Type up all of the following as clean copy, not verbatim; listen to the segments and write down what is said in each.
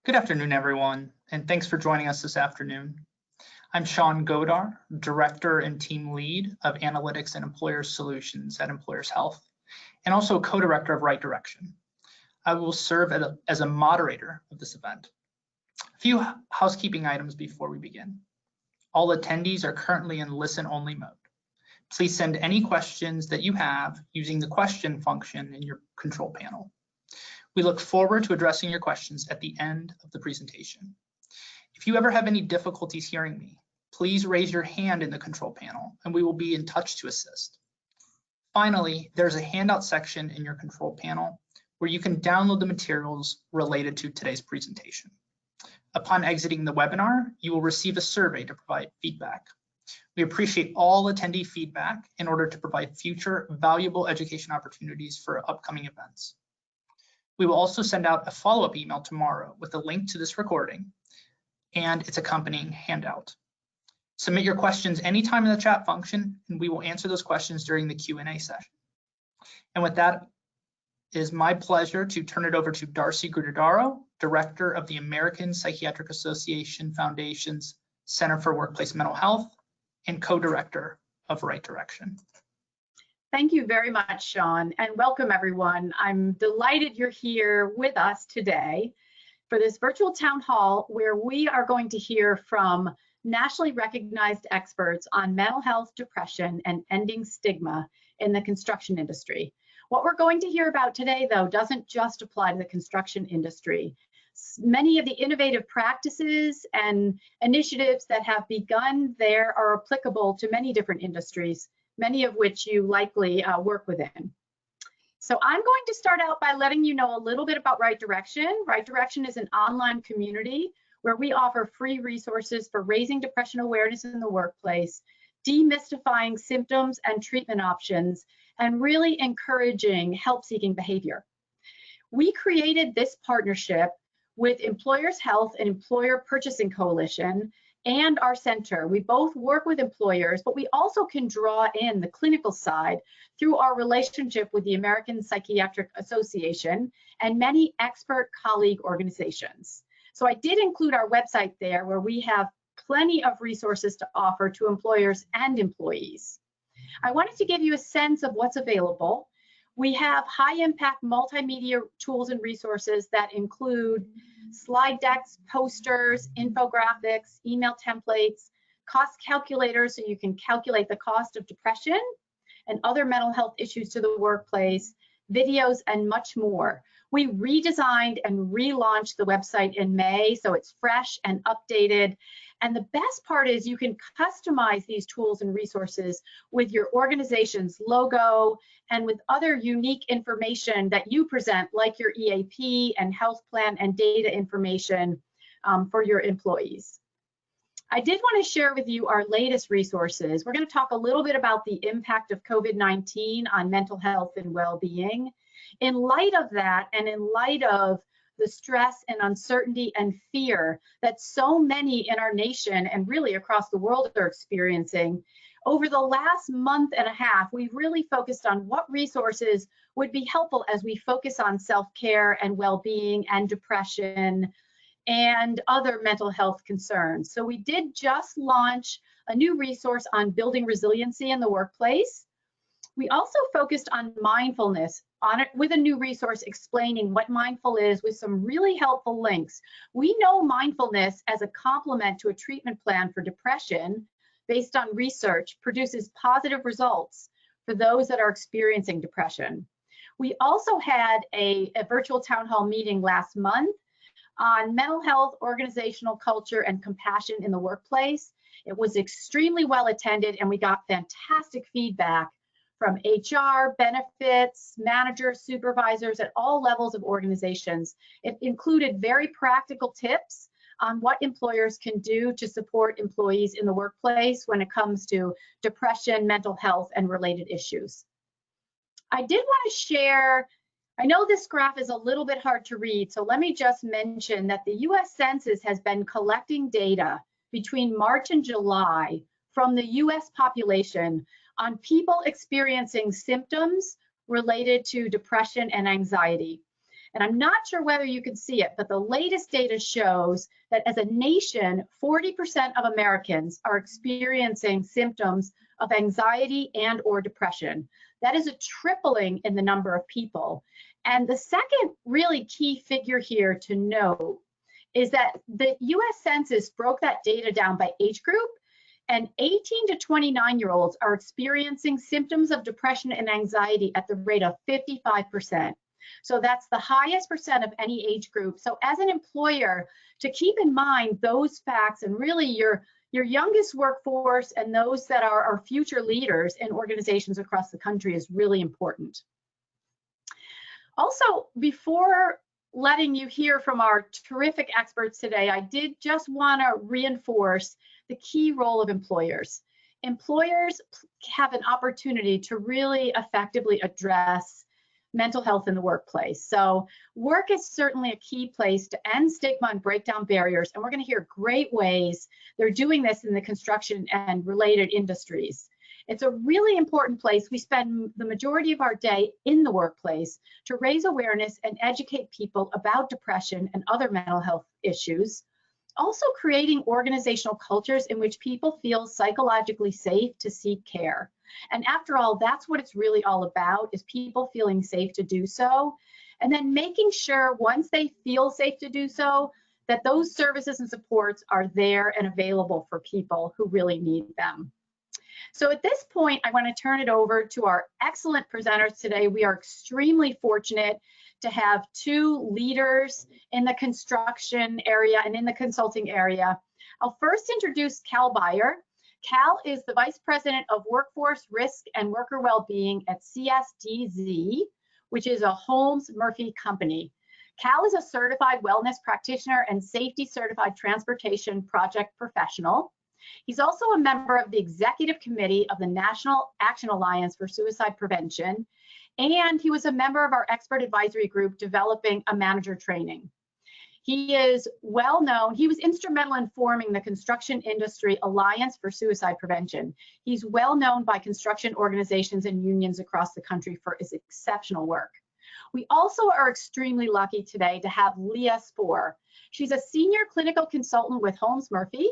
Good afternoon, everyone, and thanks for joining us this afternoon. I'm Sean Godar, Director and Team Lead of Analytics and Employer Solutions at Employers Health, and also Co-Director of Right Direction. I will serve as a moderator of this event. A few housekeeping items before we begin. All attendees are currently in listen-only mode. Please send any questions that you have using the question function in your control panel. We look forward to addressing your questions at the end of the presentation. If you ever have any difficulties hearing me, please raise your hand in the control panel and we will be in touch to assist. Finally, there's a handout section in your control panel where you can download the materials related to today's presentation. Upon exiting the webinar, you will receive a survey to provide feedback. We appreciate all attendee feedback in order to provide future valuable education opportunities for upcoming events. We will also send out a follow-up email tomorrow with a link to this recording and its accompanying handout. Submit your questions anytime in the chat function, and we will answer those questions during the Q&A session. And with that, it is my pleasure to turn it over to Darcy Grudadaro, Director of the American Psychiatric Association Foundation's Center for Workplace Mental Health and Co-Director of Right Direction. Thank you very much, Sean, and welcome everyone. I'm delighted you're here with us today for this virtual town hall where we are going to hear from nationally recognized experts on mental health, depression, and ending stigma in the construction industry. What we're going to hear about today, though, doesn't just apply to the construction industry. Many of the innovative practices and initiatives that have begun there are applicable to many different industries, many of which you likely work within. So I'm going to start out by letting you know a little bit about Right Direction. Right Direction is an online community where we offer free resources for raising depression awareness in the workplace, demystifying symptoms and treatment options, and really encouraging help-seeking behavior. We created this partnership with Employers Health and Employer Purchasing Coalition and our center. We both work with employers, but we also can draw in the clinical side through our relationship with the American Psychiatric Association and many expert colleague organizations. So I did include our website there where we have plenty of resources to offer to employers and employees. I wanted to give you a sense of what's available. We have high impact multimedia tools and resources that include slide decks, posters, infographics, email templates, cost calculators so you can calculate the cost of depression and other mental health issues to the workplace, videos, and much more. We redesigned and relaunched the website in May, so it's fresh and updated. And the best part is you can customize these tools and resources with your organization's logo and with other unique information that you present, like your EAP and health plan and data information for your employees. I did want to share with you our latest resources. We're going to talk a little bit about the impact of COVID-19 on mental health and well-being. In light of that, and in light of the stress and uncertainty and fear that so many in our nation and really across the world are experiencing, over the last month and a half, we've really focused on what resources would be helpful as we focus on self-care and well-being and depression and other mental health concerns. So we did just launch a new resource on building resiliency in the workplace. We also focused on mindfulness on it with a new resource explaining what mindful is with some really helpful links. We know mindfulness as a complement to a treatment plan for depression based on research produces positive results for those that are experiencing depression. We also had a virtual town hall meeting last month on mental health, organizational culture, and compassion in the workplace. It was extremely well attended and we got fantastic feedback from HR, benefits, managers, supervisors at all levels of organizations. It included very practical tips on what employers can do to support employees in the workplace when it comes to depression, mental health, and related issues. I did want to share, I know this graph is a little bit hard to read, so let me just mention that the US Census has been collecting data between March and July from the US population on people experiencing symptoms related to depression and anxiety. And I'm not sure whether you can see it, but the latest data shows that as a nation, 40% of Americans are experiencing symptoms of anxiety and or depression. That is a tripling in the number of people. And the second really key figure here to note is that the US Census broke that data down by age group, and 18 to 29-year-olds are experiencing symptoms of depression and anxiety at the rate of 55%. So that's the highest percent of any age group. So as an employer, to keep in mind those facts and really your youngest workforce and those that are our future leaders in organizations across the country is really important. Also, before letting you hear from our terrific experts today, I did just want to reinforce the key role of employers. Employers have an opportunity to really effectively address mental health in the workplace. So work is certainly a key place to end stigma and break down barriers, and we're going to hear great ways they're doing this in the construction and related industries. It's a really important place. We spend the majority of our day in the workplace to raise awareness and educate people about depression and other mental health issues. Also creating organizational cultures in which people feel psychologically safe to seek care. And after all, that's what it's really all about, is people feeling safe to do so. And then making sure once they feel safe to do so, that those services and supports are there and available for people who really need them. So at this point, I want to turn it over to our excellent presenters today. We are extremely fortunate to have two leaders in the construction area and in the consulting area. I'll first introduce Cal Beyer. Cal is the Vice President of Workforce Risk and Worker Wellbeing at CSDZ, which is a Holmes Murphy company. Cal is a certified wellness practitioner and safety certified transportation project professional. He's also a member of the executive committee of the National Action Alliance for Suicide Prevention, and he was a member of our expert advisory group developing a manager training. He is well known. He was instrumental in forming the Construction Industry Alliance for Suicide Prevention. He's well known by construction organizations and unions across the country for his exceptional work. We also are extremely lucky today to have Leah Spoor. She's a senior clinical consultant with Holmes Murphy.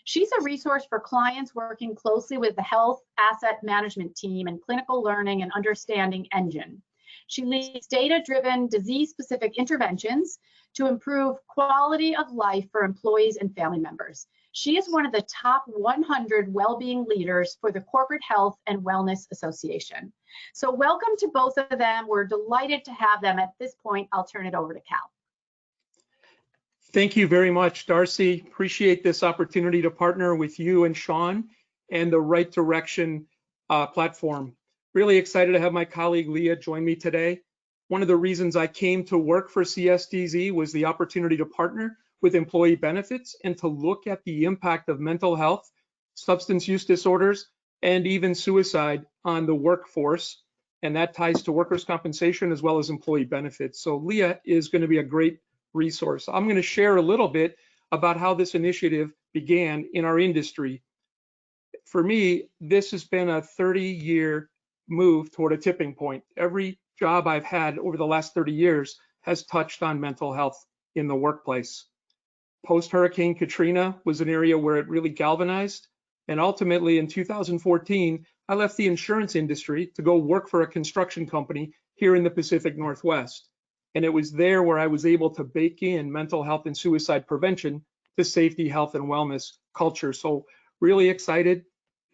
She's a resource for clients working closely with the health asset management team and clinical learning and understanding engine. She leads data-driven, disease-specific interventions to improve quality of life for employees and family members. She is one of the top 100 well-being leaders for the Corporate Health and Wellness Association. So welcome to both of them. We're delighted to have them. At this point, I'll turn it over to Cal. Thank you very much, Darcy. Appreciate this opportunity to partner with you and Sean and the Right Direction platform. Really excited to have my colleague Leah join me today. One of the reasons I came to work for CSDZ was the opportunity to partner with employee benefits and to look at the impact of mental health, substance use disorders, and even suicide on the workforce. And that ties to workers' compensation as well as employee benefits. So Leah is going to be a great resource. I'm going to share a little bit about how this initiative began in our industry. For me, this has been a 30-year move toward a tipping point. Every job I've had over the last 30 years has touched on mental health in the workplace. Post-Hurricane Katrina was an area where it really galvanized. And ultimately in 2014, I left the insurance industry to go work for a construction company here in the Pacific Northwest. And it was there where I was able to bake in mental health and suicide prevention to safety, health, and wellness culture. So really excited.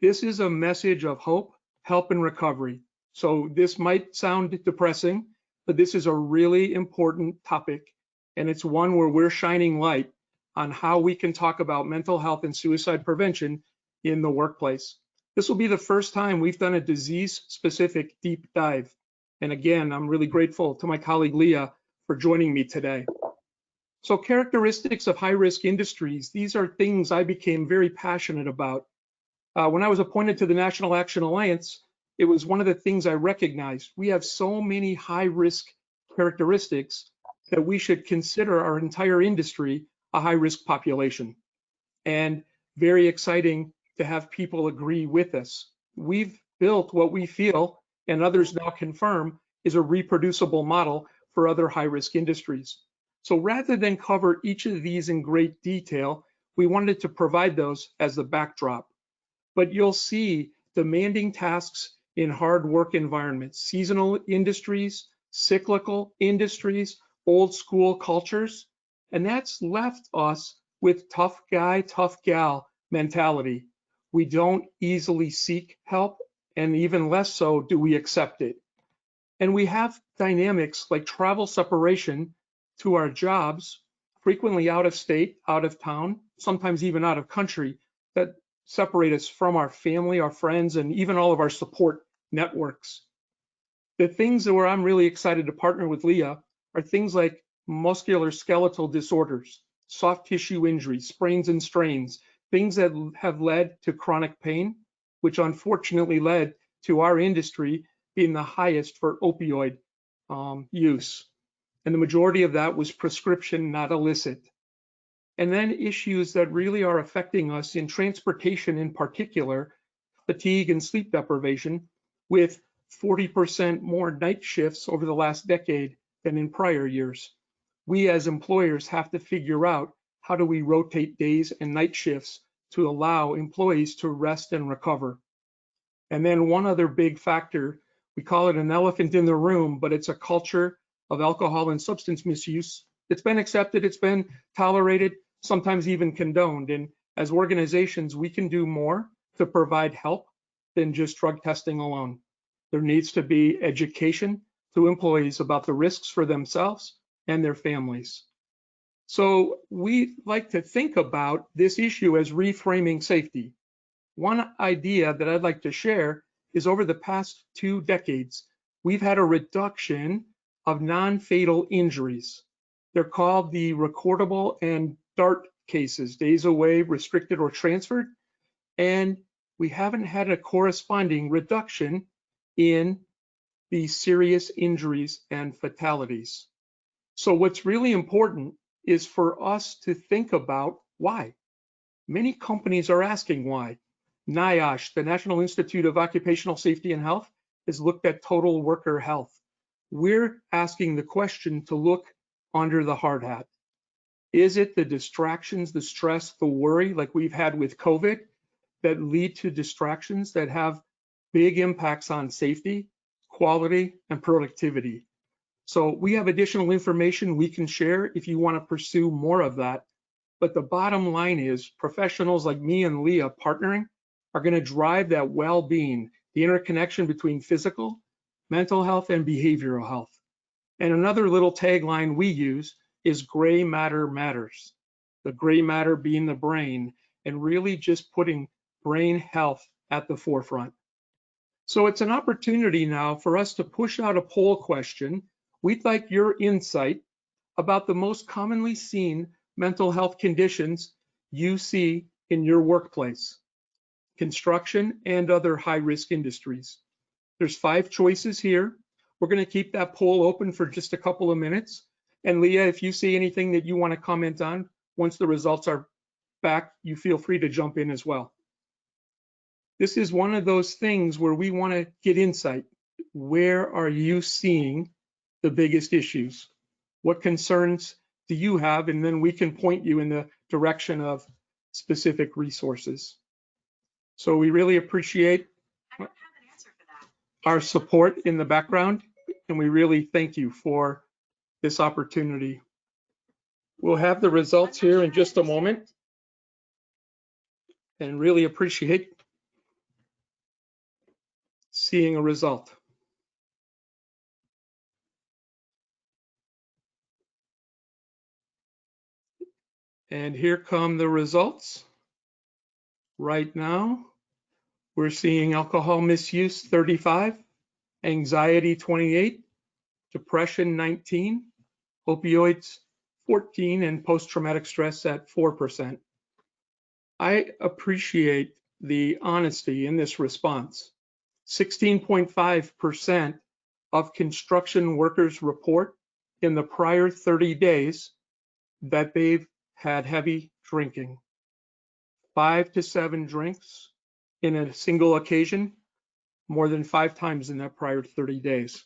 This is a message of hope, help, and recovery. So this might sound depressing, but this is a really important topic. And it's one where we're shining light on how we can talk about mental health and suicide prevention in the workplace. This will be the first time we've done a disease-specific deep dive. And again, I'm really grateful to my colleague Leah for joining me today. So characteristics of high-risk industries, these are things I became very passionate about. When I was appointed to the National Action Alliance, it was one of the things I recognized. We have so many high-risk characteristics that we should consider our entire industry a high-risk population. And very exciting to have people agree with us. We've built what we feel, and others now confirm, is a reproducible model for other high-risk industries. So rather than cover each of these in great detail, we wanted to provide those as the backdrop. But you'll see demanding tasks in hard work environments, seasonal industries, cyclical industries, old school cultures, and that's left us with tough guy, tough gal mentality. We don't easily seek help, and even less so do we accept it. And we have dynamics like travel separation to our jobs, frequently out of state, out of town, sometimes even out of country, that separate us from our family, our friends, and even all of our support networks. The things where I'm really excited to partner with Leah are things like musculoskeletal disorders, soft tissue injuries, sprains and strains, things that have led to chronic pain, which unfortunately led to our industry being the highest for opioid use. And the majority of that was prescription, not illicit. And then issues that really are affecting us in transportation in particular, fatigue and sleep deprivation, with 40% more night shifts over the last decade than in prior years. We as employers have to figure out how do we rotate days and night shifts to allow employees to rest and recover. And then one other big factor, we call it an elephant in the room, but it's a culture of alcohol and substance misuse. It's been accepted, it's been tolerated, sometimes even condoned. And as organizations, we can do more to provide help than just drug testing alone. There needs to be education to employees about the risks for themselves and their families. So we like to think about this issue as reframing safety. One idea that I'd like to share is over the past 2 decades, we've had a reduction of non-fatal injuries. They're called the recordable and DART cases, days away, restricted, or transferred. And we haven't had a corresponding reduction in the serious injuries and fatalities. So what's really important is for us to think about why. Many companies are asking why. NIOSH, the National Institute of Occupational Safety and Health, has looked at total worker health. We're asking the question to look under the hard hat. Is it the distractions, the stress, the worry like we've had with COVID that lead to distractions that have big impacts on safety, quality, and productivity? So we have additional information we can share if you want to pursue more of that. But the bottom line is professionals like me and Leah partnering are going to drive that well-being, the interconnection between physical, mental health, and behavioral health. And another little tagline we use is gray matter matters. The gray matter being the brain, and really just putting brain health at the forefront. So it's an opportunity now for us to push out a poll question. We'd like your insight about the most commonly seen mental health conditions you see in your workplace, construction, and other high-risk industries. There's 5 choices here. We're going to keep that poll open for just a couple of minutes. And Leah, if you see anything that you want to comment on, once the results are back, you feel free to jump in as well. This is one of those things where we want to get insight. Where are you seeing the biggest issues? What concerns do you have? And then we can point you in the direction of specific resources. So we really appreciate our support in the background, and we really thank you for this opportunity. We'll have the results here in just a moment, and really appreciate seeing a result. And here come the results. Right now, we're seeing alcohol misuse 35, anxiety 28, depression 19, opioids 14, and post-traumatic stress at 4%. I appreciate the honesty in this response. 16.5% of construction workers report in the prior 30 days that they've had heavy drinking. 5 to 7 drinks in a single occasion, more than 5 times in that prior 30 days.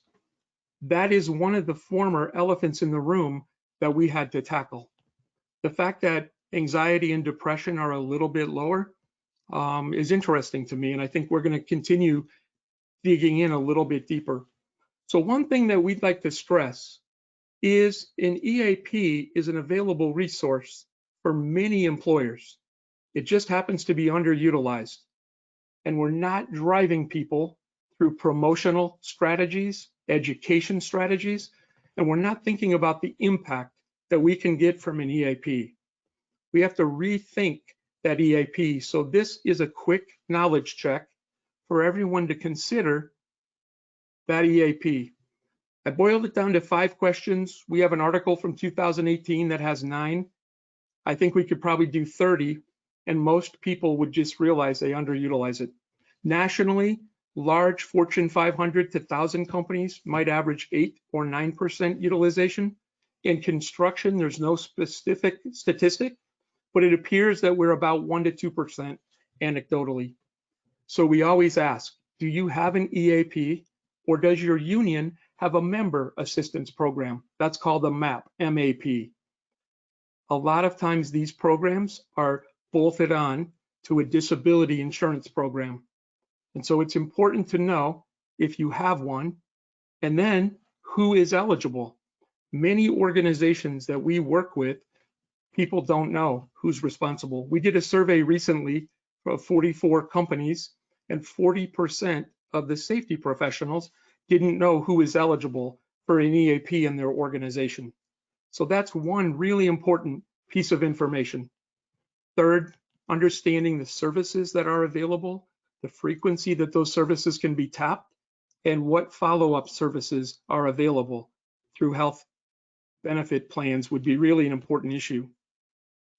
that is one of the former elephants in the room that we had to tackle. The fact that anxiety and depression are a little bit lower is interesting to me, and I think we're going to continue digging in a little bit deeper. So one thing that we'd like to stress is an EAP is an available resource for many employers. It just happens to be underutilized. And we're not driving people through promotional strategies, education strategies, and we're not thinking about the impact that we can get from an EAP. We have to rethink that EAP. So this is a quick knowledge check for everyone to consider that EAP. I boiled it down to 5 questions. We have an article from 2018 that has 9. I think we could probably do 30, and most people would just realize they underutilize it. Nationally, large Fortune 500 to 1,000 companies might average 8 or 9% utilization. In construction, there's no specific statistic, but it appears that we're about 1 to 2% anecdotally. So we always ask, do you have an EAP, or does your union have a member assistance program? That's called a MAP, M-A-P. A lot of times these programs are bolted on to a disability insurance program. And so it's important to know if you have one, and then who is eligible. Many organizations that we work with, people don't know who's responsible. We did a survey recently of 44 companies, and 40% of the safety professionals didn't know who is eligible for an EAP in their organization. So that's one really important piece of information. Third, understanding the services that are available, the frequency that those services can be tapped, and what follow-up services are available through health benefit plans would be really an important issue.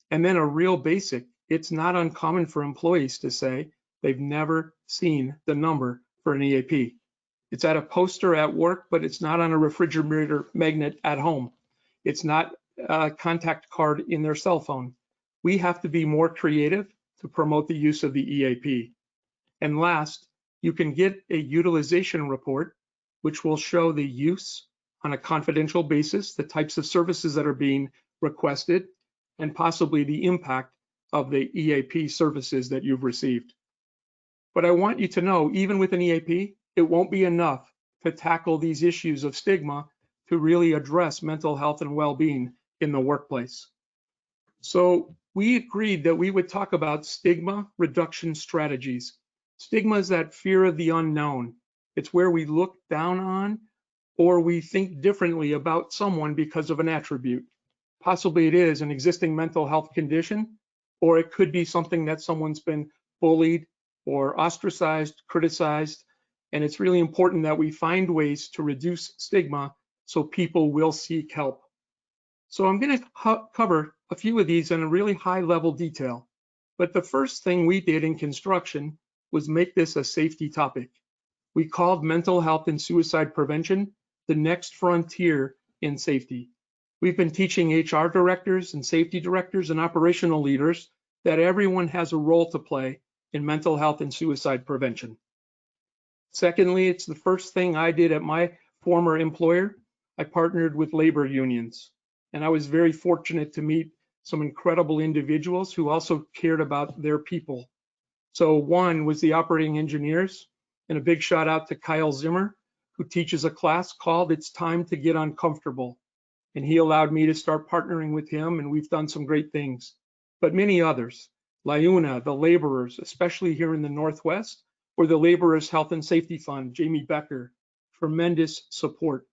And then a real basic, it's not uncommon for employees to say they've never seen the number for an EAP. It's at a poster at work, but it's not on a refrigerator magnet at home. It's not a contact card in their cell phone. We have to be more creative to promote the use of the EAP. And last, you can get a utilization report, which will show the use on a confidential basis, the types of services that are being requested, and possibly the impact of the EAP services that you've received. But I want you to know, even with an EAP, it won't be enough to tackle these issues of stigma to really address mental health and well-being in the workplace. So we agreed that we would talk about stigma reduction strategies. Stigma is that fear of the unknown. It's where we look down on or we think differently about someone because of an attribute. Possibly it is an existing mental health condition, or it could be something that someone's been bullied or ostracized, criticized, and it's really important that we find ways to reduce stigma so people will seek help. So I'm going to cover a few of these in a really high level detail. But the first thing we did in construction was make this a safety topic. We called mental health and suicide prevention the next frontier in safety. We've been teaching HR directors and safety directors and operational leaders that everyone has a role to play in mental health and suicide prevention. Secondly, it's the first thing I did at my former employer. I partnered with labor unions, and I was very fortunate to meet some incredible individuals who also cared about their people. So one was the operating engineers, and a big shout out to Kyle Zimmer, who teaches a class called It's Time to Get Uncomfortable. And he allowed me to start partnering with him, and we've done some great things. But many others, LIUNA, the laborers, especially here in the Northwest, or the Laborers Health and Safety Fund, Jamie Becker, tremendous support.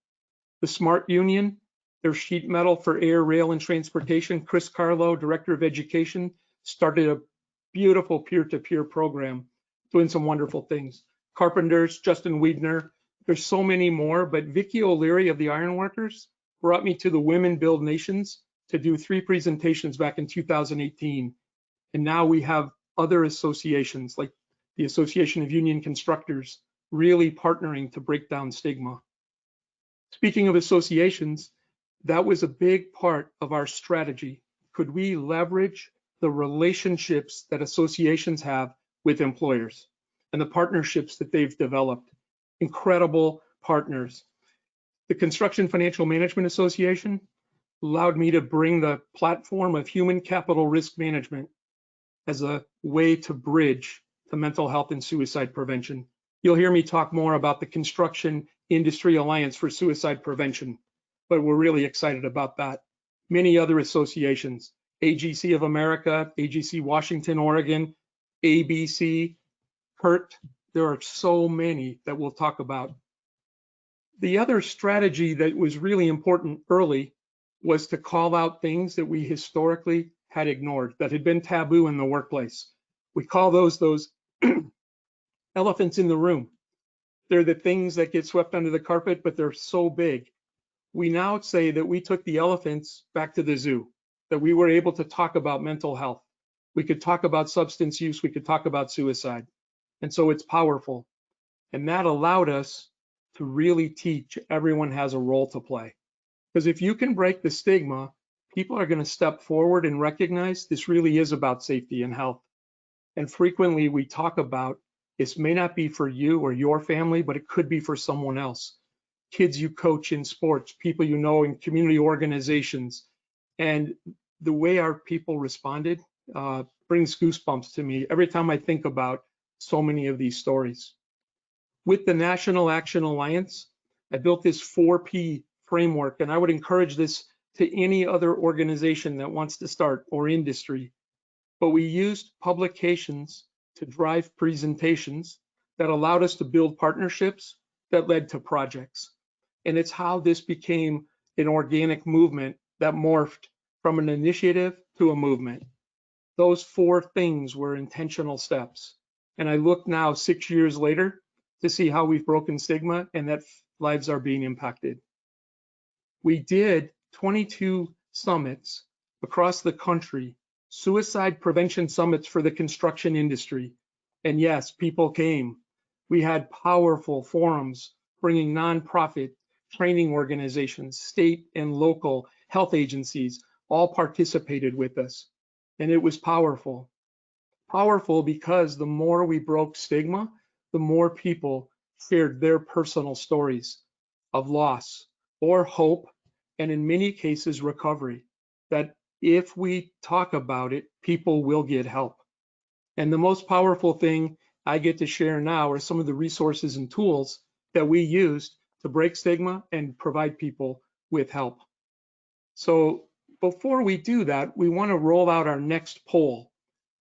The SMART Union, their sheet metal for air, rail, and transportation, Chris Carlo, Director of Education, started a beautiful peer-to-peer program, doing some wonderful things. Carpenters, Justin Wiedner, there's so many more, but Vicki O'Leary of the Ironworkers brought me to the Women Build Nations to do 3 presentations back in 2018. And now we have other associations like the Association of Union Constructors really partnering to break down stigma. Speaking of associations, that was a big part of our strategy. Could we leverage the relationships that associations have with employers and the partnerships that they've developed? Incredible partners. The Construction Financial Management Association allowed me to bring the platform of human capital risk management as a way to bridge to mental health and suicide prevention. You'll hear me talk more about the Construction Industry Alliance for Suicide Prevention, but we're really excited about that. Many other associations, AGC of America, AGC Washington, Oregon, ABC, CURT, there are so many that we'll talk about. The other strategy that was really important early was to call out things that we historically had ignored, that had been taboo in the workplace. We call those elephants in the room. They're the things that get swept under the carpet, but they're so big. We now say that we took the elephants back to the zoo, that we were able to talk about mental health. We could talk about substance use, we could talk about suicide. And so it's powerful. And that allowed us to really teach everyone has a role to play. Because if you can break the stigma, people are going to step forward and recognize this really is about safety and health. And frequently we talk about this may not be for you or your family, but it could be for someone else. Kids you coach in sports, people you know in community organizations. And the way our people responded brings goosebumps to me every time I think about so many of these stories. With the National Action Alliance, I built this 4P framework, and I would encourage this to any other organization that wants to start or industry. But we used publications to drive presentations that allowed us to build partnerships that led to projects. And it's how this became an organic movement that morphed from an initiative to a movement. Those 4 things were intentional steps. And I look now 6 years later to see how we've broken stigma and that lives are being impacted. We did 22 summits across the country, suicide prevention summits for the construction industry. And yes, people came. We had powerful forums bringing nonprofit training organizations, state and local health agencies, all participated with us. And it was powerful. Powerful because the more we broke stigma, the more people shared their personal stories of loss or hope, and in many cases, recovery. That if we talk about it, people will get help. And the most powerful thing I get to share now are some of the resources and tools that we used to break stigma and provide people with help. So before we do that, we want to roll out our next poll.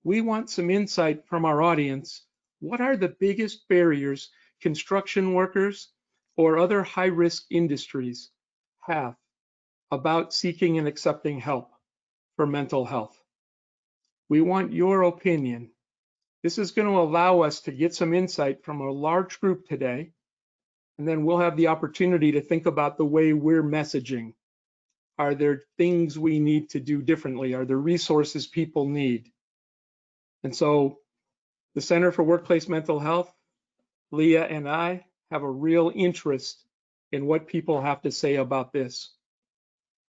We want some insight from our audience. What are the biggest barriers construction workers or other high-risk industries have about seeking and accepting help for mental health? We want your opinion. This is going to allow us to get some insight from a large group today, and then we'll have the opportunity to think about the way we're messaging. Are there things we need to do differently? Are there resources people need? And so the Center for Workplace Mental Health, Leah and I have a real interest in what people have to say about this.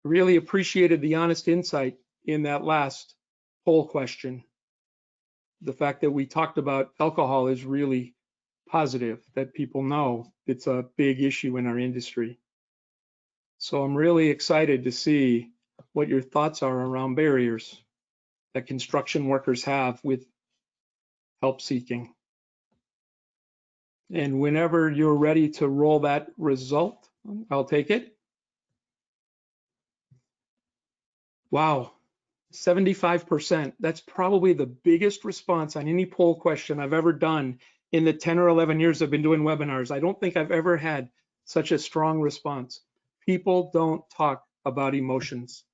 Really appreciated the honest insight in that last poll question. The fact that we talked about alcohol is really positive, that people know it's a big issue in our industry. So I'm really excited to see what your thoughts are around barriers that construction workers have with help seeking. And whenever you're ready to roll that result, I'll take it. Wow, 75%. That's probably the biggest response on any poll question I've ever done in the 10 or 11 years I've been doing webinars. I don't think I've ever had such a strong response. People don't talk about emotions.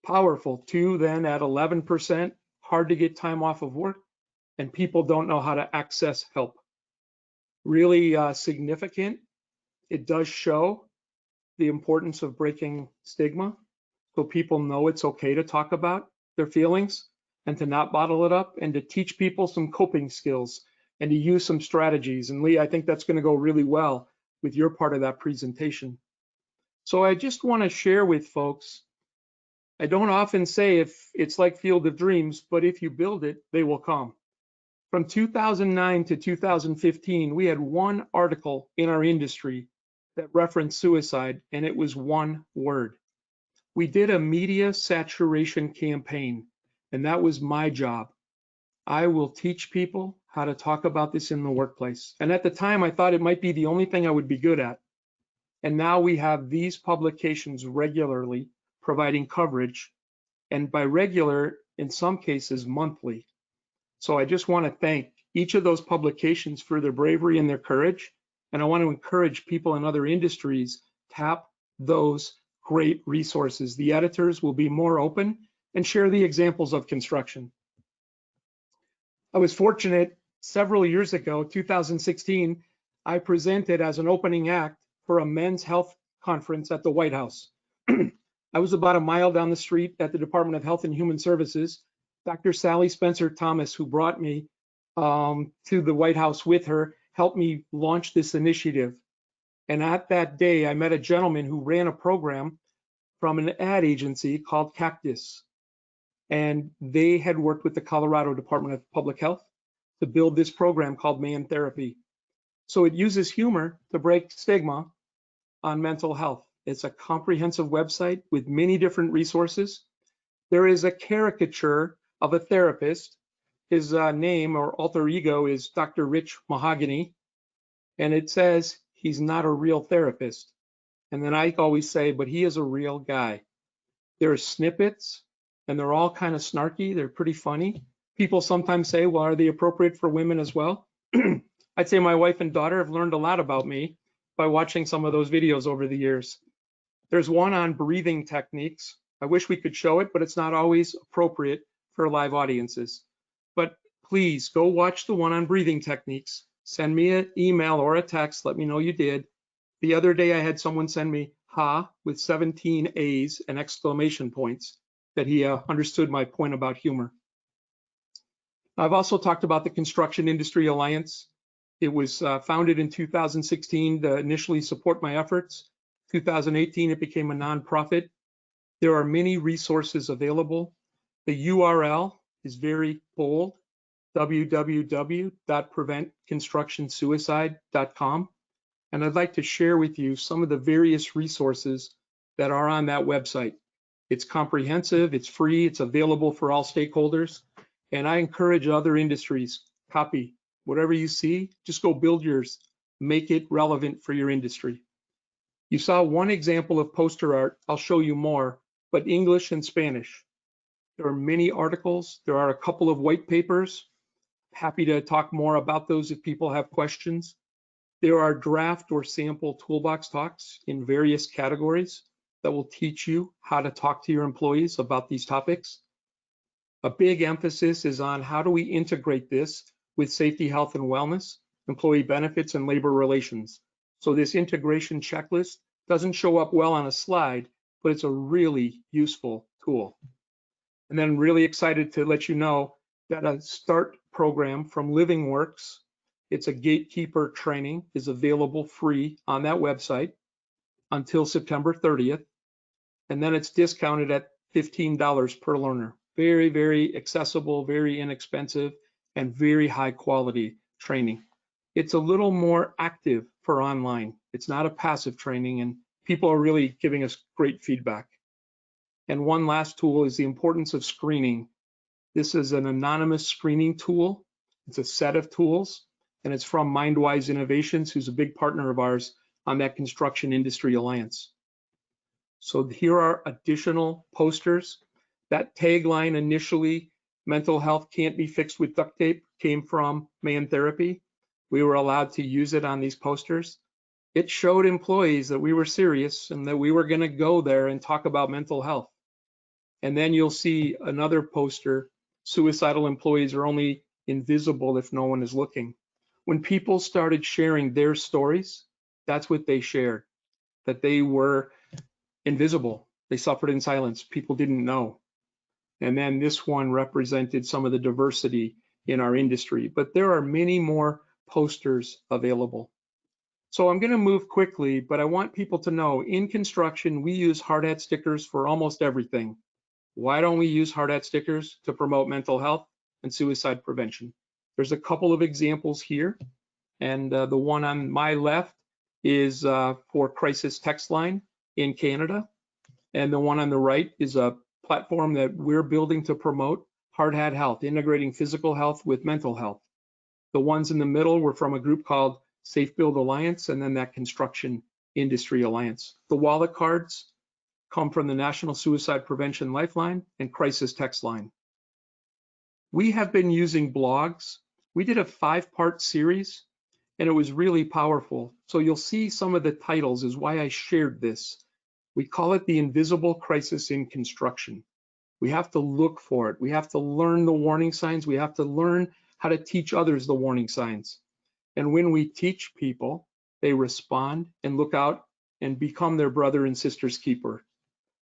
Powerful. 2 then at 11%, hard to get time off of work, and people don't know how to access help. Really significant. It does show the importance of breaking stigma, so people know it's okay to talk about their feelings and to not bottle it up, and to teach people some coping skills and to use some strategies. And Lee, I think that's going to go really well with your part of that presentation. So I just want to share with folks, I don't often say if it's like Field of Dreams, but if you build it, they will come. From 2009 to 2015, we had one article in our industry that referenced suicide, and it was one word. We did a media saturation campaign, and that was my job. I will teach people how to talk about this in the workplace. And at the time, I thought it might be the only thing I would be good at. And now we have these publications regularly providing coverage, and by regular, in some cases, monthly. So I just want to thank each of those publications for their bravery and their courage. And I want to encourage people in other industries, tap those great resources. The editors will be more open and share the examples of construction. I was fortunate several years ago, 2016, I presented as an opening act for a men's health conference at the White House. I was about a mile down the street at the Department of Health and Human Services. Dr. Sally Spencer Thomas, who brought me to the White House with her, helped me launch this initiative. And at that day, I met a gentleman who ran a program from an ad agency called Cactus. And they had worked with the Colorado Department of Public Health to build this program called Man Therapy. So it uses humor to break stigma on mental health. It's a comprehensive website with many different resources. There is a caricature of a therapist. His name or alter ego is Dr. Rich Mahogany. And it says he's not a real therapist. And then I always say, but he is a real guy. There are snippets, and they're all kind of snarky. They're pretty funny. People sometimes say, well, are they appropriate for women as well? I'd say my wife and daughter have learned a lot about me by watching some of those videos over the years. There's one on breathing techniques. I wish we could show it, but it's not always appropriate for live audiences. But please go watch the one on breathing techniques. Send me an email or a text. Let me know you did. The other day I had someone send me ha with 17 A's and exclamation points that he understood my point about humor. I've also talked about the Construction Industry Alliance. It was founded in 2016 to initially support my efforts. 2018, it became a nonprofit. There are many resources available. The URL is very bold, www.preventconstructionsuicide.com. And I'd like to share with you some of the various resources that are on that website. It's comprehensive, it's free, it's available for all stakeholders. And I encourage other industries, copy whatever you see, just go build yours, make it relevant for your industry. You saw one example of poster art, I'll show you more, but English and Spanish. There are many articles, there are a couple of white papers. Happy to talk more about those if people have questions. There are draft or sample toolbox talks in various categories that will teach you how to talk to your employees about these topics. A big emphasis is on how do we integrate this with safety, health, and wellness, employee benefits, and labor relations. So this integration checklist doesn't show up well on a slide, but it's a really useful tool. And then really excited to let you know that a START program from LivingWorks, it's a gatekeeper training, is available free on that website until September 30th. And then it's discounted at $15 per learner. Very, very accessible, very inexpensive, and very high quality training. It's a little more active for online. It's not a passive training, and people are really giving us great feedback. And one last tool is the importance of screening. This is an anonymous screening tool. It's a set of tools, and it's from Mindwise Innovations, who's a big partner of ours on that Construction Industry Alliance. So here are additional posters. That tagline initially, mental health can't be fixed with duct tape, came from Man Therapy. We were allowed to use it on these posters. It showed employees that we were serious and that we were going to go there and talk about mental health. And then you'll see another poster, suicidal employees are only invisible if no one is looking. When people started sharing their stories, that's what they shared, that they were invisible. They suffered in silence. People didn't know. And then this one represented some of the diversity in our industry, but there are many more posters available. So I'm going to move quickly, but I want people to know in construction, we use hard hat stickers for almost everything. Why don't we use hard hat stickers to promote mental health and suicide prevention? There's a couple of examples here, and the one on my left is for crisis text line in Canada. And the one on the right is a platform that we're building to promote hard hat health, integrating physical health with mental health. The ones in the middle were from a group called Safe Build Alliance, and then that Construction Industry Alliance. The wallet cards come from the National Suicide Prevention Lifeline and Crisis Text Line. We have been using blogs. We did a 5-part series, and it was really powerful. So you'll see some of the titles is why I shared this. We call it the invisible crisis in construction. We have to look for it. We have to learn the warning signs. We have to learn how to teach others the warning signs. And when we teach people, they respond and look out and become their brother and sister's keeper.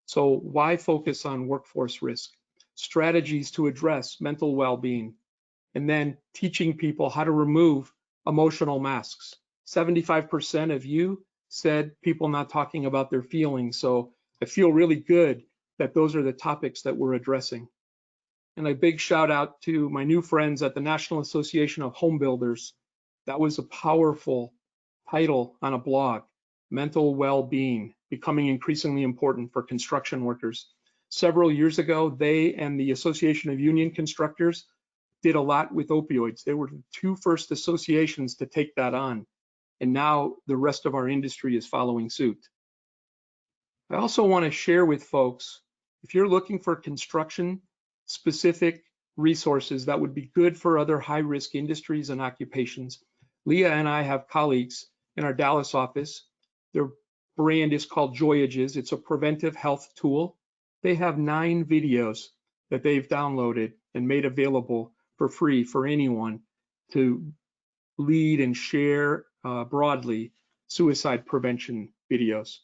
So why focus on workforce risk? Strategies to address mental well-being, and then teaching people how to remove emotional masks. 75% of you said people not talking about their feelings. So I feel really good that those are the topics that we're addressing. And a big shout out to my new friends at the National Association of Home Builders. That was a powerful title on a blog, Mental Well-Being, becoming increasingly important for construction workers. Several years ago, they and the Association of Union Constructors did a lot with opioids. They were the 2 first associations to take that on. And now the rest of our industry is following suit. I also want to share with folks, if you're looking for construction specific resources that would be good for other high-risk industries and occupations, Leah and I have colleagues in our Dallas office. Their brand is called Joyages. It's a preventive health tool. They have 9 videos that they've downloaded and made available for free for anyone to lead and share broadly suicide prevention videos.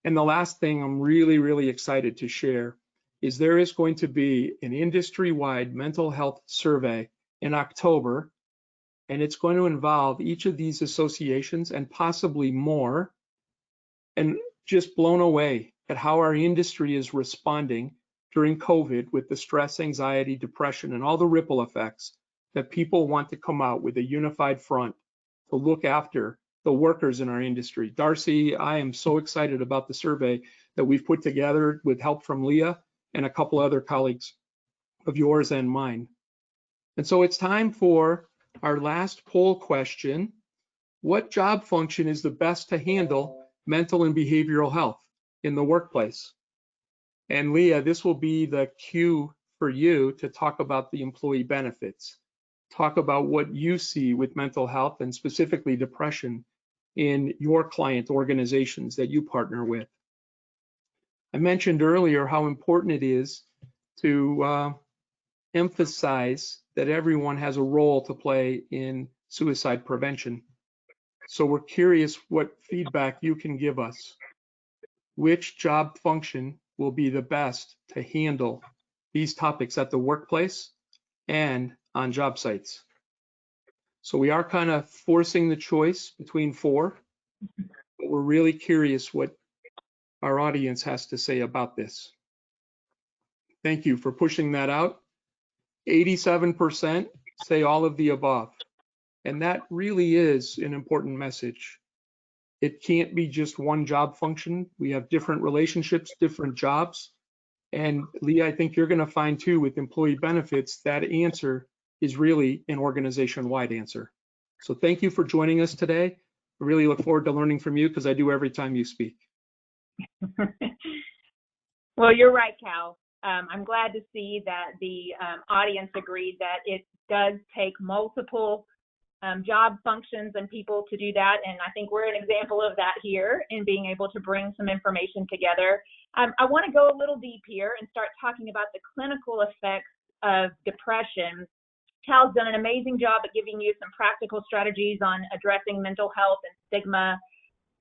And the last thing I'm really excited to share is there is going to be an industry-wide mental health survey in October, and it's going to involve each of these associations and possibly more, and just blown away at how our industry is responding during COVID with the stress, anxiety, depression, and all the ripple effects that people want to come out with a unified front to look after the workers in our industry. Darcy, I am so excited about the survey that we've put together with help from Leah and a couple other colleagues of yours and mine. And so it's time for our last poll question. What job function is the best to handle mental and behavioral health in the workplace? And Leah, this will be the cue for you to talk about the employee benefits. Talk about what you see with mental health and specifically depression in your client organizations that you partner with. I mentioned earlier how important it is to emphasize that everyone has a role to play in suicide prevention. So we're curious what feedback you can give us. Which job function will be the best to handle these topics at the workplace and on job sites? So we are kind of forcing the choice between 4, but we're really curious what our audience has to say about this. Thank you for pushing that out. 87% say all of the above. And that really is an important message. It can't be just one job function. We have different relationships, different jobs. And Leah, I think you're going to find too with employee benefits, that answer is really an organization-wide answer. So thank you for joining us today. I really look forward to learning from you because I do every time you speak. Well, you're right, Cal. I'm glad to see that the audience agreed that it does take multiple job functions and people to do that. And I think we're an example of that here in being able to bring some information together. I want to go a little deep here and start talking about the clinical effects of depression. Cal's done an amazing job at giving you some practical strategies on addressing mental health and stigma.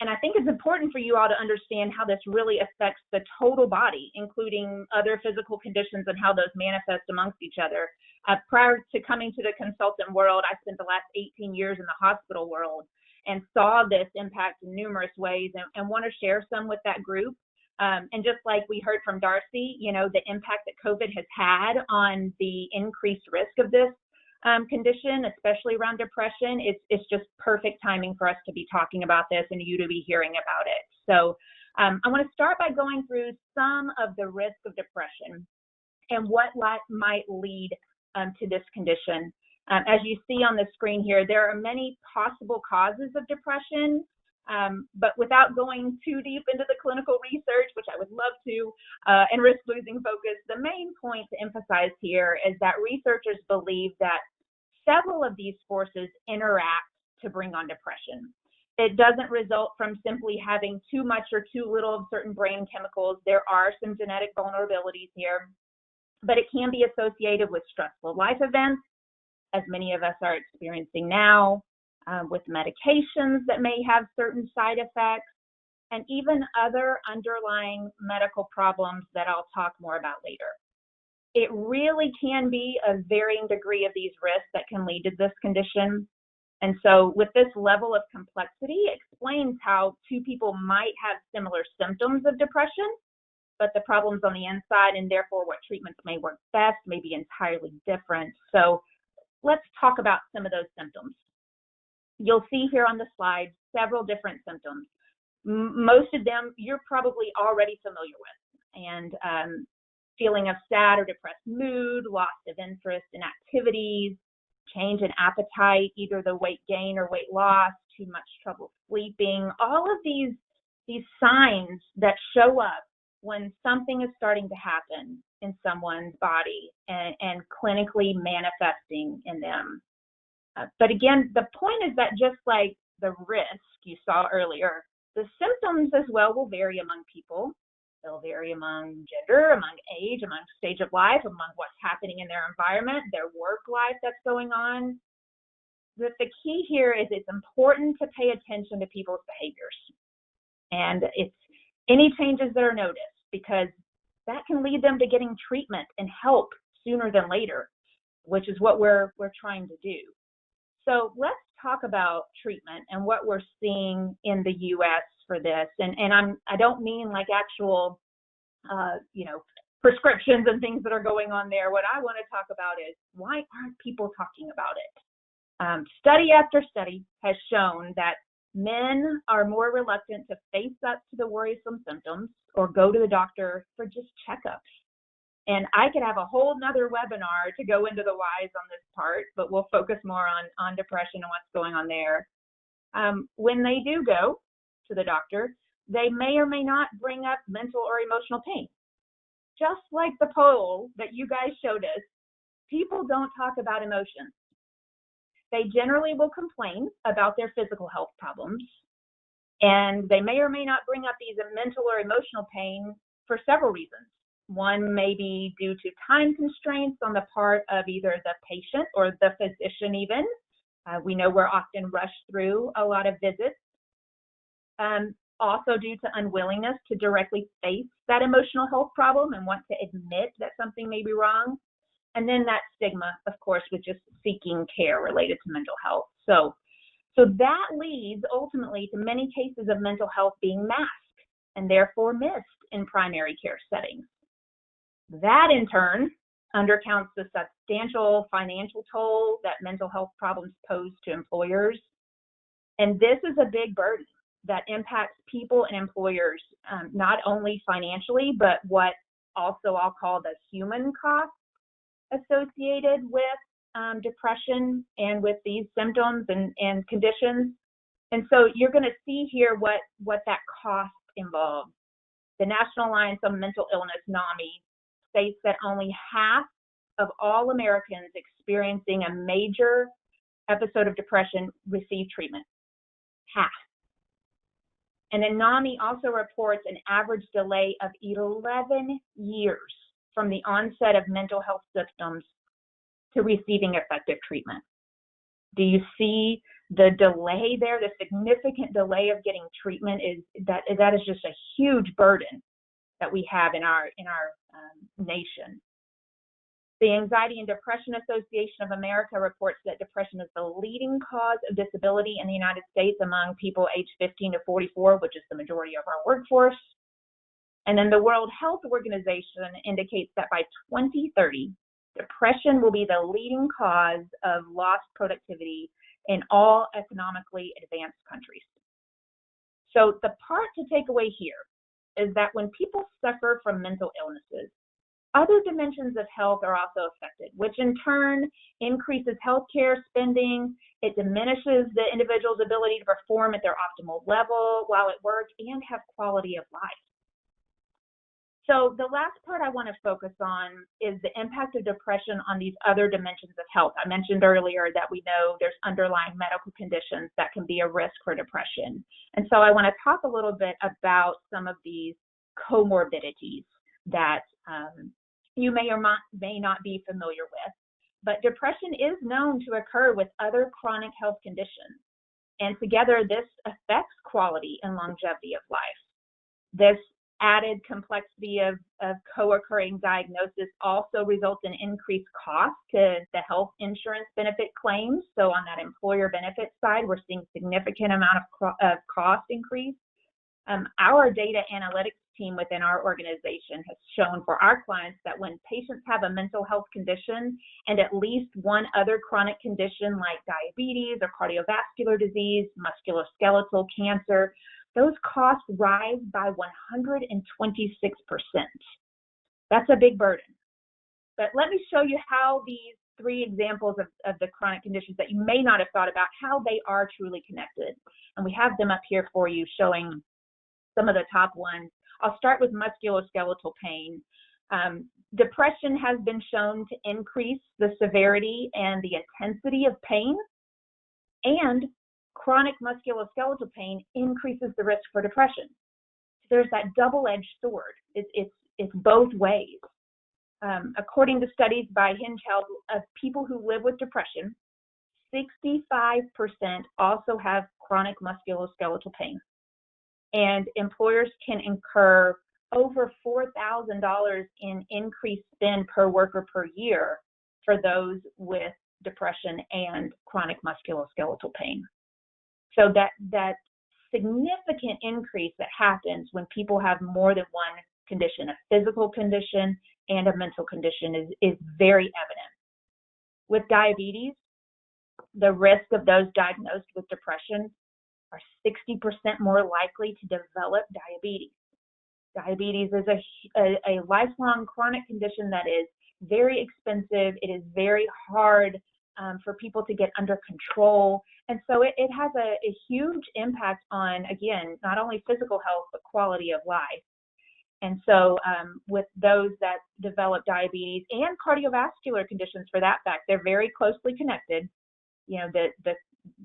And I think it's important for you all to understand how this really affects the total body, including other physical conditions and how those manifest amongst each other. Prior to coming to the consultant world, I spent the last 18 years in the hospital world and saw this impact in numerous ways and want to share some with that group. And just like we heard from Darcy, you know, the impact that COVID has had on the increased risk of this, condition, especially around depression, it's just perfect timing for us to be talking about this and you to be hearing about it. So I want to start by going through some of the risks of depression and what might lead to this condition. As you see on the screen here, there are many possible causes of depression, but without going too deep into the clinical research, which I would love to, and risk losing focus, the main point to emphasize here is that researchers believe that several of these forces interact to bring on depression. It doesn't result from simply having too much or too little of certain brain chemicals. There are some genetic vulnerabilities here, but it can be associated with stressful life events, as many of us are experiencing now, with medications that may have certain side effects, and even other underlying medical problems that I'll talk more about later. It really can be a varying degree of these risks that can lead to this condition. And so with this level of complexity, it explains how two people might have similar symptoms of depression, but the problems on the inside and therefore what treatments may work best may be entirely different. So let's talk about some of those symptoms. You'll see here on the slide several different symptoms. Most of them you're probably already familiar with, and feeling of sad or depressed mood, loss of interest in activities, change in appetite, either the weight gain or weight loss, too much trouble sleeping, all of these signs that show up when something is starting to happen in someone's body and clinically manifesting in them. But again, the point is that just like the risk you saw earlier, the symptoms as well will vary among people. They'll vary among gender, among age, among stage of life, among what's happening in their environment, their work life that's going on. But the key here is it's important to pay attention to people's behaviors. And it's any changes that are noticed, because that can lead them to getting treatment and help sooner than later, which is what we're trying to do. So let's talk about treatment and what we're seeing in the U.S. for this. And I don't mean like actual, prescriptions and things that are going on there. What I want to talk about is why aren't people talking about it? Study after study has shown that men are more reluctant to face up to the worrisome symptoms or go to the doctor for just checkups. And I could have a whole nother webinar to go into the whys on this part, but we'll focus more on depression and what's going on there. When they do go to the doctor, they may or may not bring up mental or emotional pain. Just like the poll that you guys showed us, people don't talk about emotions. They generally will complain about their physical health problems, and they may or may not bring up these mental or emotional pain for several reasons. One may be due to time constraints on the part of either the patient or the physician even. We know we're often rushed through a lot of visits. Also due to unwillingness to directly face that emotional health problem and want to admit that something may be wrong. And then that stigma, of course, with just seeking care related to mental health. So that leads ultimately to many cases of mental health being masked and therefore missed in primary care settings. That in turn undercounts the substantial financial toll that mental health problems pose to employers. And this is a big burden that impacts people and employers, not only financially, but what also I'll call the human cost associated with depression and with these symptoms and conditions. And so you're going to see here what that cost involves. The National Alliance on Mental Illness, NAMI, states that only half of all Americans experiencing a major episode of depression receive treatment. Half. And then NAMI also reports an average delay of 11 years from the onset of mental health symptoms to receiving effective treatment. Do you see the delay there? The significant delay of getting treatment is just a huge burden that we have in our nation. The Anxiety and Depression Association of America reports that depression is the leading cause of disability in the United States among people aged 15 to 44, which is the majority of our workforce. And then the World Health Organization indicates that by 2030, Depression will be the leading cause of lost productivity in all economically advanced countries. So the part to take away here is that when people suffer from mental illnesses, other dimensions of health are also affected, which in turn increases healthcare spending. It diminishes the individual's ability to perform at their optimal level while at work and have quality of life. So the last part I want to focus on is the impact of depression on these other dimensions of health. I mentioned earlier that we know there's underlying medical conditions that can be a risk for depression. And so I want to talk a little bit about some of these comorbidities that you may or may not be familiar with. But depression is known to occur with other chronic health conditions. And together, this affects quality and longevity of life. This added complexity of co-occurring diagnosis also results in increased cost to the health insurance benefit claims. So on that employer benefit side, we're seeing significant amount of cost increase. Our data analytics team within our organization has shown for our clients that when patients have a mental health condition and at least one other chronic condition like diabetes or cardiovascular disease, musculoskeletal cancer, those costs rise by 126%. That's a big burden. But let me show you how these three examples of the chronic conditions that you may not have thought about, how they are truly connected. And we have them up here for you showing some of the top ones. I'll start with musculoskeletal pain. Depression has been shown to increase the severity and the intensity of pain, and chronic musculoskeletal pain increases the risk for depression. So there's that double-edged sword. It's both ways. According to studies by Hinge Health, of people who live with depression, 65% also have chronic musculoskeletal pain. And employers can incur over $4,000 in increased spend per worker per year for those with depression and chronic musculoskeletal pain. So that significant increase that happens when people have more than one condition, a physical condition and a mental condition, is very evident. With diabetes, the risk of those diagnosed with depression are 60% more likely to develop diabetes. Diabetes is a lifelong chronic condition that is very expensive. It is very hard for people to get under control. And so it has a huge impact on, again, not only physical health, but quality of life. And so with those that develop diabetes and cardiovascular conditions for that fact, they're very closely connected. You know,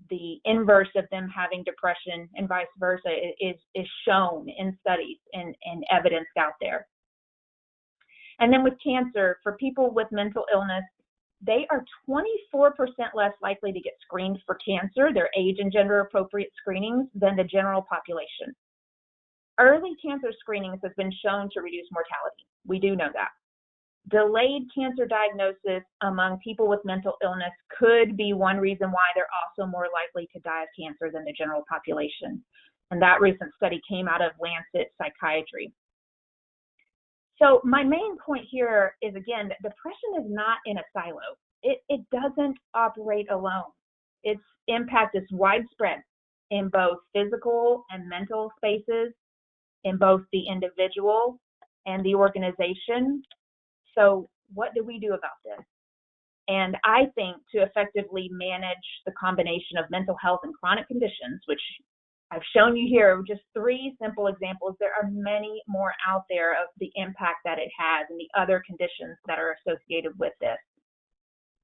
the inverse of them having depression and vice versa is shown in studies and evidence out there. And then with cancer, for people with mental illness, they are 24% less likely to get screened for cancer, their age and gender appropriate screenings, than the general population. Early cancer screenings has been shown to reduce mortality. We do know that. Delayed cancer diagnosis among people with mental illness could be one reason why they're also more likely to die of cancer than the general population. And that recent study came out of Lancet Psychiatry. So my main point here is, again, that depression is not in a silo. It doesn't operate alone. Its impact is widespread in both physical and mental spaces, in both the individual and the organization. So what do we do about this? And I think to effectively manage the combination of mental health and chronic conditions, which I've shown you here, just three simple examples. There are many more out there of the impact that it has and the other conditions that are associated with this.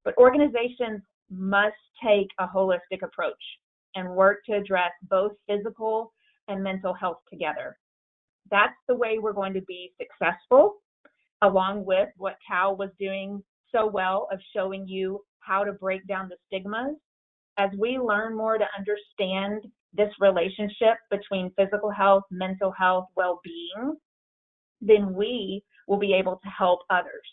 But organizations must take a holistic approach and work to address both physical and mental health together. That's the way we're going to be successful, along with what Cal was doing so well of showing you how to break down the stigmas. As we learn more to understand this relationship between physical health, mental health, well-being, then we will be able to help others.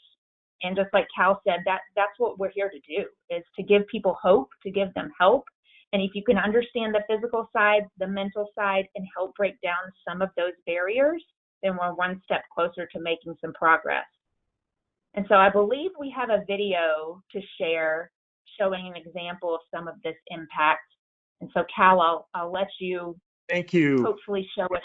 And just like Cal said, that's what we're here to do, is to give people hope, to give them help. And if you can understand the physical side, the mental side, and help break down some of those barriers, then we're one step closer to making some progress. And so I believe we have a video to share showing an example of some of this impact. And so Cal, I'll let you Thank you. hopefully show us.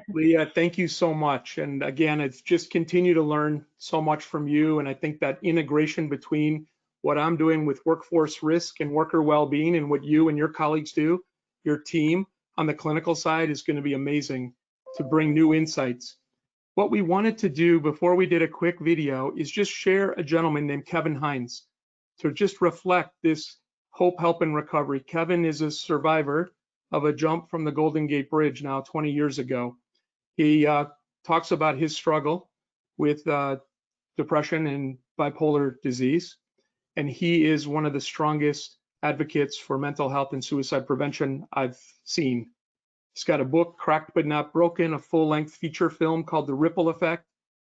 Leah, thank you so much. And again, it's just continue to learn so much from you. And I think that integration between what I'm doing with workforce risk and worker well-being and what you and your colleagues do, your team on the clinical side, is going to be amazing to bring new insights. What we wanted to do before we did a quick video is just share a gentleman named Kevin Hines to just reflect this hope, help, and recovery. Kevin is a survivor of a jump from the Golden Gate Bridge now 20 years ago. He talks about his struggle with depression and bipolar disease, and he is one of the strongest advocates for mental health and suicide prevention I've seen. He's got a book, Cracked But Not Broken, a full-length feature film called The Ripple Effect.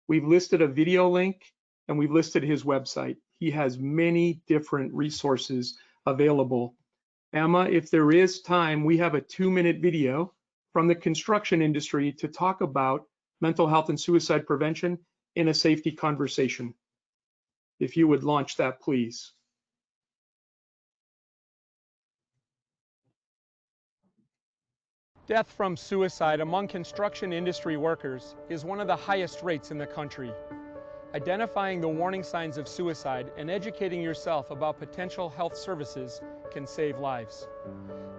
We've listed a video link, and we've listed his website. He has many different resources available. Emma, if there is time, we have a 2-minute video from the construction industry to talk about mental health and suicide prevention in a safety conversation. If you would launch that, please. Death from suicide among construction industry workers is one of the highest rates in the country. Identifying the warning signs of suicide and educating yourself about potential health services can save lives.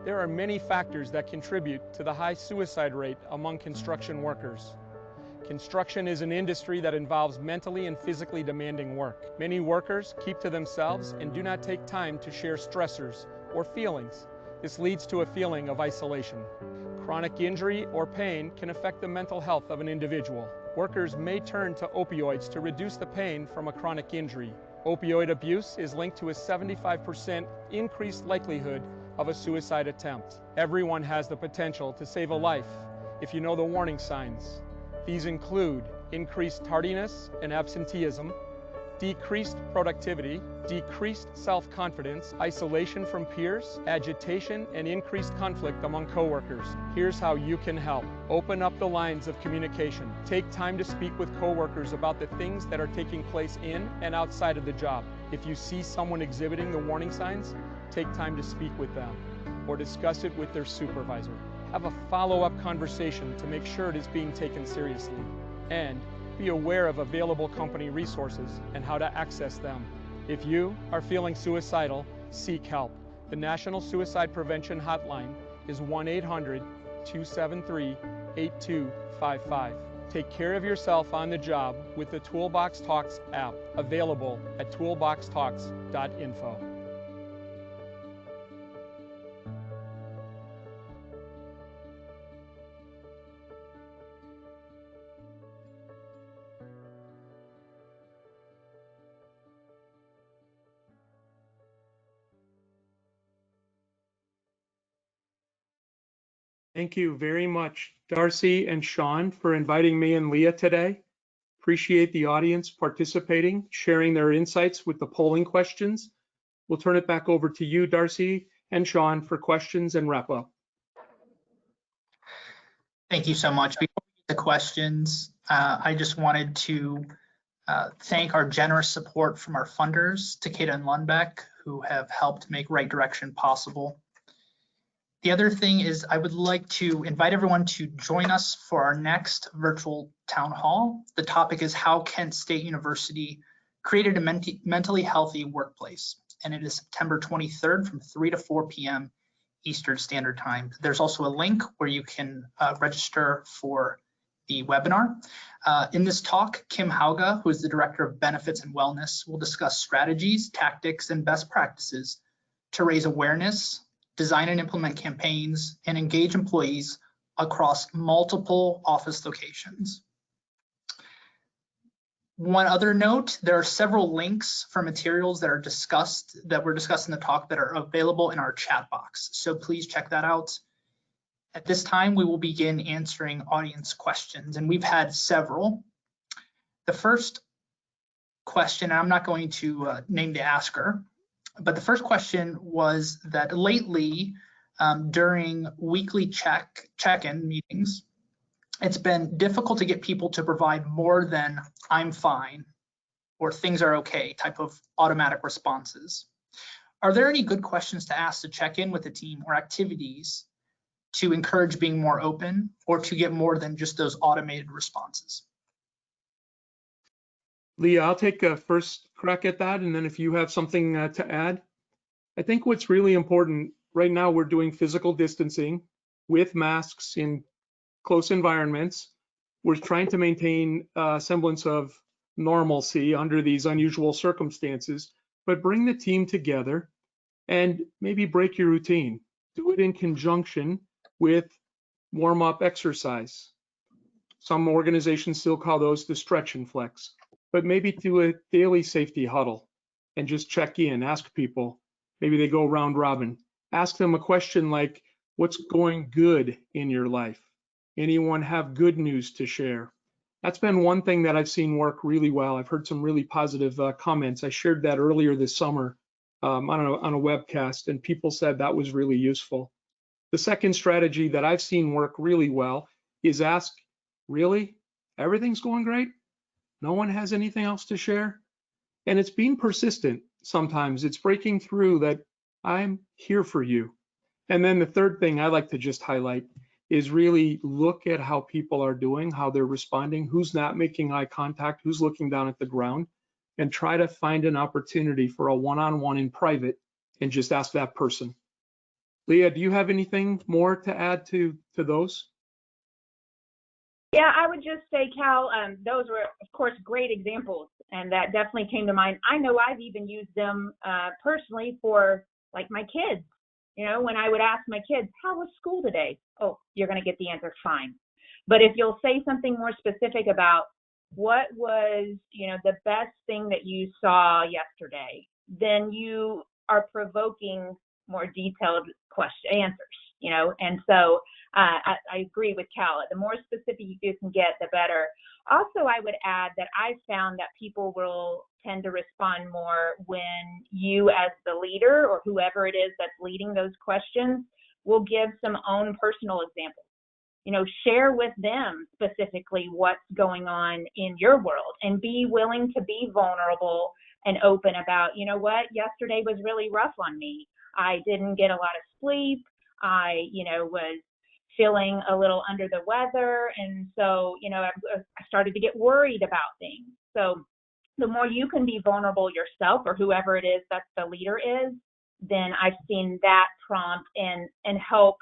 There are many factors that contribute to the high suicide rate among construction workers. Construction is an industry that involves mentally and physically demanding work. Many workers keep to themselves and do not take time to share stressors or feelings. This leads to a feeling of isolation. Chronic injury or pain can affect the mental health of an individual. Workers may turn to opioids to reduce the pain from a chronic injury. Opioid abuse is linked to a 75% increased likelihood of a suicide attempt. Everyone has the potential to save a life if you know the warning signs. These include increased tardiness and absenteeism, decreased productivity, decreased self-confidence, isolation from peers, agitation, and increased conflict among coworkers. Here's how you can help. Open up the lines of communication. Take time to speak with coworkers about the things that are taking place in and outside of the job. If you see someone exhibiting the warning signs, take time to speak with them or discuss it with their supervisor. Have a follow-up conversation to make sure it is being taken seriously. And be aware of available company resources and how to access them. If you are feeling suicidal, seek help. The National Suicide Prevention Hotline is 1-800-273-8255. Take care of yourself on the job with the Toolbox Talks app, available at toolboxtalks.info. Thank you very much, Darcy and Sean, for inviting me and Leah today. Appreciate the audience participating, sharing their insights with the polling questions. We'll turn it back over to you, Darcy and Sean, for questions and wrap up. Thank you so much. Before we get to questions, I just wanted to thank our generous support from our funders, Takeda and Lundbeck, who have helped make Right Direction possible. The other thing is I would like to invite everyone to join us for our next virtual town hall. The topic is how Kent State University created a mentally healthy workplace. And it is September 23rd from 3 to 4 p.m. Eastern Standard Time. There's also a link where you can register for the webinar. In this talk, Kim Hauga, who is the Director of Benefits and Wellness, will discuss strategies, tactics, and best practices to raise awareness, design and implement campaigns, and engage employees across multiple office locations. One other note, there are several links for materials that were discussed in the talk that are available in our chat box. So please check that out. At this time, we will begin answering audience questions, and we've had several. The first question, and I'm not going to name the asker, but the first question was that lately, during weekly check-in meetings, it's been difficult to get people to provide more than "I'm fine" or things are okay type of automatic responses. Are there any good questions to ask to check in with the team or activities to encourage being more open or to get more than just those automated responses? Leah, I'll take a first crack at that, and then if you have something to add. I think what's really important right now, we're doing physical distancing with masks in close environments. We're trying to maintain a semblance of normalcy under these unusual circumstances, but bring the team together and maybe break your routine. Do it in conjunction with warm-up exercise. Some organizations still call those the stretch and flex, but maybe do a daily safety huddle and just check in, ask people. Maybe they go round robin. Ask them a question like, what's going good in your life? Anyone have good news to share? That's been one thing that I've seen work really well. I've heard some really positive comments. I shared that earlier this summer on a webcast, and people said that was really useful. The second strategy that I've seen work really well is ask, really? Everything's going great? No one has anything else to share? And it's being persistent. Sometimes it's breaking through that I'm here for you. And then the third thing I like to just highlight is really look at how people are doing, how they're responding, who's not making eye contact, who's looking down at the ground, and try to find an opportunity for a one-on-one in private and just ask that person. Leah, do you have anything more to add to those? Yeah, I would just say, Cal, those were, of course, great examples, and that definitely came to mind. I know I've even used them personally for, like, my kids. You know, when I would ask my kids, how was school today? Oh, you're going to get the answer, fine. But if you'll say something more specific about what was, you know, the best thing that you saw yesterday, then you are provoking more detailed answers, you know, and so I agree with Cal. The more specific you can get, the better. Also, I would add that I've found that people will tend to respond more when you as the leader or whoever it is that's leading those questions will give some own personal examples. You know, share with them specifically what's going on in your world and be willing to be vulnerable and open about, you know what, yesterday was really rough on me. I didn't get a lot of sleep. I, you know, was feeling a little under the weather. And so, you know, I started to get worried about things. So the more you can be vulnerable yourself or whoever it is that the leader is, then I've seen that prompt and help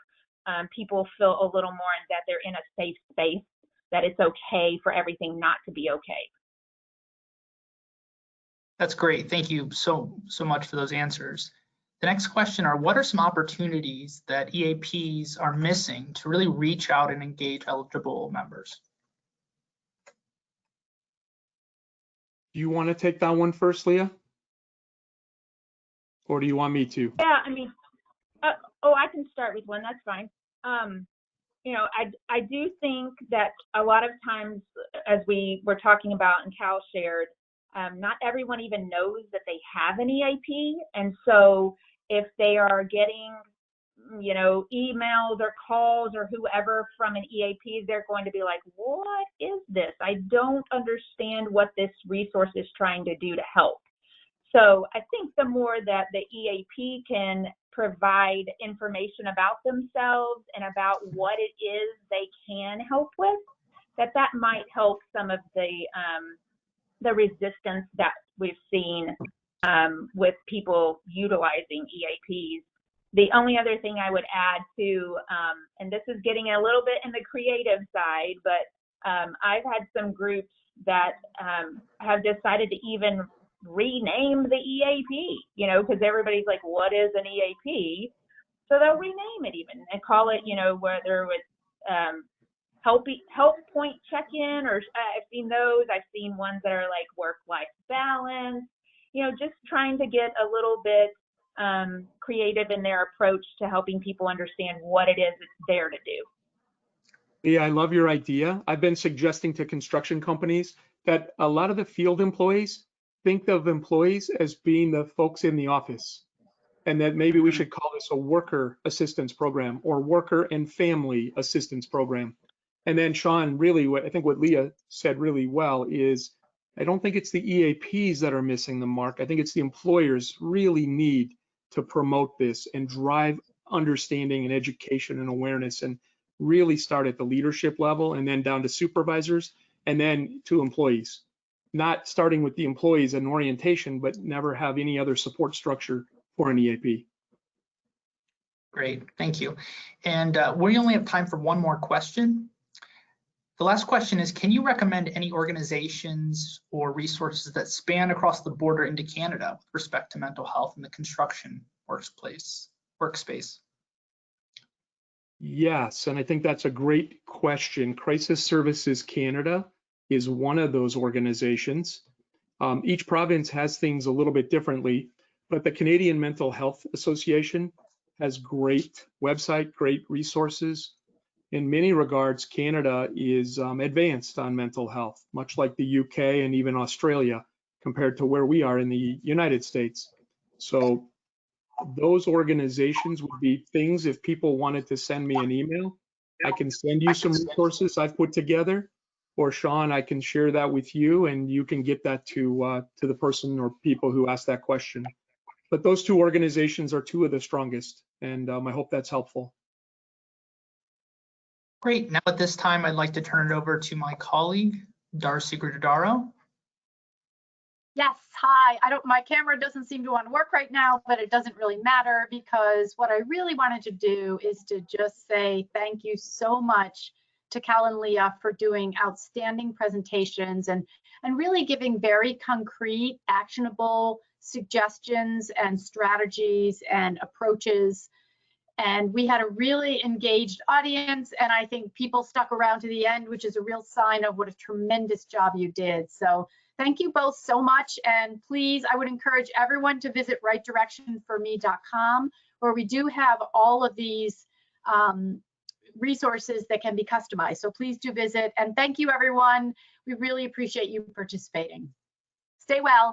people feel a little more that they're in a safe space, that it's okay for everything not to be okay. That's great. Thank you so much for those answers. The next question are, what are some opportunities that EAPs are missing to really reach out and engage eligible members? Do you want to take that one first, Leah? Or do you want me to? Yeah, I mean, I can start with one. That's fine. You know, I do think that a lot of times, as we were talking about and Cal shared, not everyone even knows that they have an EAP. And so if they are getting, you know, emails or calls or whoever from an EAP, they're going to be like, what is this? I don't understand what this resource is trying to do to help. So I think the more that the EAP can provide information about themselves and about what it is they can help with, that might help some of the resistance that we've seen with people utilizing EAPs. The only other thing I would add to, and this is getting a little bit in the creative side, but I've had some groups that have decided to even rename the EAP, you know, because everybody's like, what is an EAP? So they'll rename it even and call it, you know, whether it's help point check-in, or I've seen those. I've seen ones that are like work-life balance, you know, just trying to get a little bit creative in their approach to helping people understand what it is it's there to do. Yeah, I love your idea. I've been suggesting to construction companies that a lot of the field employees think of employees as being the folks in the office, and that maybe we should call this a worker assistance program or worker and family assistance program. And then Sean, really, I think what Leah said really well is I don't think it's the EAPs that are missing the mark. I think it's the employers really need to promote this and drive understanding and education and awareness, and really start at the leadership level and then down to supervisors and then to employees. Not starting with the employees and orientation, but never have any other support structure for an EAP. Great, thank you. And we only have time for one more question. The last question is, can you recommend any organizations or resources that span across the border into Canada with respect to mental health in the construction workspace? Yes, and I think that's a great question. Crisis Services Canada is one of those organizations. Each province has things a little bit differently, but the Canadian Mental Health Association has great website, great resources. In many regards, Canada is advanced on mental health, much like the UK and even Australia, compared to where we are in the United States. So those organizations would be things. If people wanted to send me an email, I can send you some resources I've put together, or Sean, I can share that with you and you can get that to the person or people who asked that question. But those two organizations are two of the strongest, and I hope that's helpful. Great. Now at this time, I'd like to turn it over to my colleague, Darcy Gridaro. Yes, hi. My camera doesn't seem to want to work right now, but it doesn't really matter, because what I really wanted to do is to just say thank you so much to Cal and Leah for doing outstanding presentations and really giving very concrete, actionable suggestions and strategies and approaches. And we had a really engaged audience, and I think people stuck around to the end, which is a real sign of what a tremendous job you did. So thank you both so much. And please, I would encourage everyone to visit rightdirectionforme.com, where we do have all of these resources that can be customized. So please do visit. And thank you, everyone. We really appreciate you participating. Stay well.